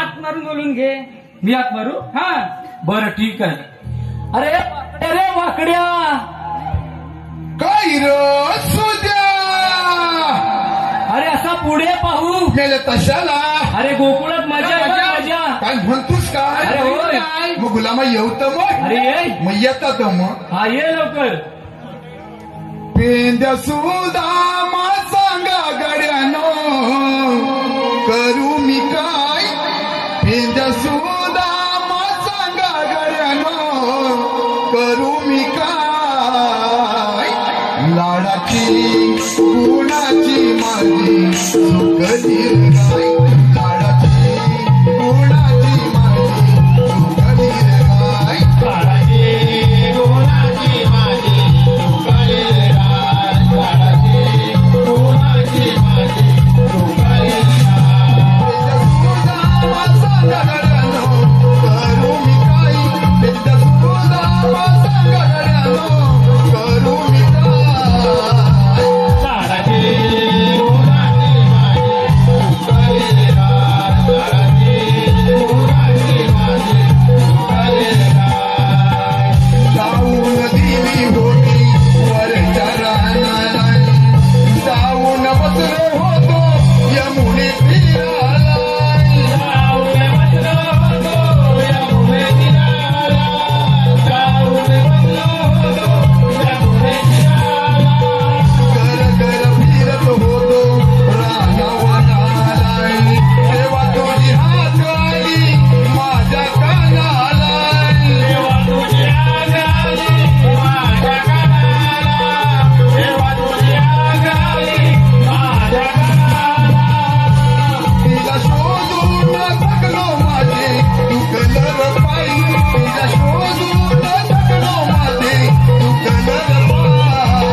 हात मारून बोलून घे. मी हात मारू? हा बरं ठीक आहे. अरे वाकड्या काय र सुद्या अरे असा पुढे पाहू मेले तशाला. अरे गोकुळात मजा मजा. काय म्हणतोस काय? अरे होय. मग गुलामा येऊ तर मग. अरे ये. मग येतात मग. हा ये लवकर. पेंद्या सुदामा सांगा गड्यानो करू मी काय. पेंद्या सुदामा सांगा गड्यानो करू मी काय. लाडाची गुणाची माझी सुखदी गाय. लाडाची गुणाची माझी सुखदी गाय. लाडाची गुणाची माझी सुखदी गाय. लाडाची गुणाची माझी सुखदी गाय. सुदामा सांगा गड्यानो करू मी काय. पेंद्या सुदामा सांगा गड्यानो करू मी काय. जाऊन दिली होती वरच्या रानाला. जाऊन बसलो होतो यमुने तीराला. कर फिरत होतो रानावनाला. तेव्हा तुझी हात आली माझ्या कानाला. तिला शोधून थकलो माझे दुखलं पायी. तिला शोधून थकलो माझे दुखलं पायी.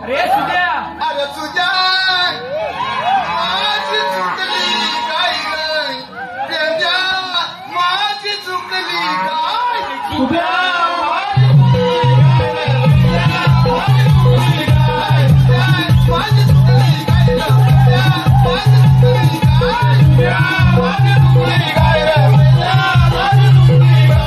अरे सुद्या अरे तुझ्या माझी चुकली काय गं. त्याच्या माझी चुकली काय. सुद्या माझी चुकली काय गं. माझी चुकली काय.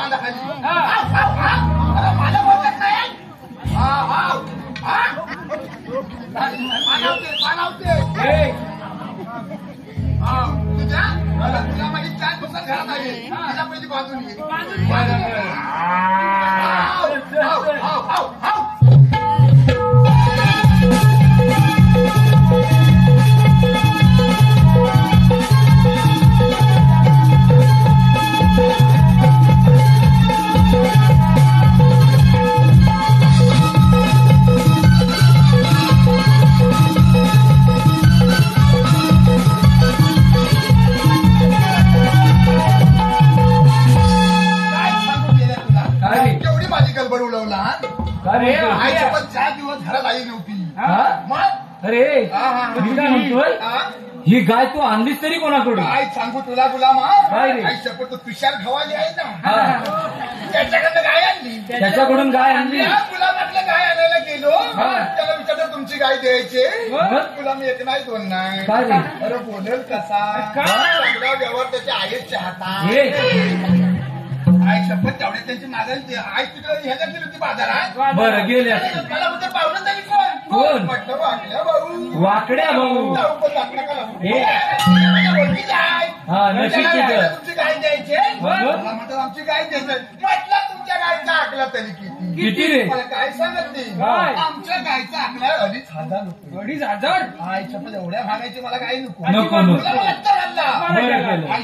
बांधा खाली. हा. अरे मला बोलत नाही. पानावते. ए, तुला माझी 4 दिवसात घरात आली. तिला पहिली बाजून ये. केवढी माझी गडबड उडवला. अरे आईच्या पण 4 दिवस घरात आई नव्हती. हा? मग अरे मी काय म्हणतोय ही गाय तू आणलीस तरी कोणाकडून? काय सांगू तुला गुलामा. काय रे? आई शपथ तुषार खवाली आहे ना, हा. त्याच्याकडनं गाय आणली. त्याच्याकडून गाय आणली. त्या गुलामातलं गाय आणायला गेलो. हा. त्याला विचारलं तुमची गाय द्यायची. मग? गुलाम एक नाही 2 नाही. काय रे? अरे बोलेल कसा. काय? चांगला व्यवहार त्याच्या आईच्या हातात. हे आई शपथ तेवढे त्यांची मागायला आई तिकडे ह्याच्या गेली होती बाजारात. बरं गेले असते. मला म्हणजे पाहुणं तरी कोण. कोण? म्हटलं वाटलं भाऊ. वाकड्या भाऊ. जाऊ पण वाकडं का लावू? हे. ओळखीची आहे. हा, नशीब त्याला तिथं. म्हटलं तुमची गाय द्यायची. मग? मला म्हणतात आमची गाय द्यायची. म्हटलं तुमच्या गायचा आकला तरी किती. किती रे? मला काय सांगत नाही. काय? आमच्या गायचा आकला 2,500 रुपये. 2,500? आई शपथ एवढ्या भागायची मला गाय नको. नको, नको. तुला मला आत्ता घालला. बरं केलं. आई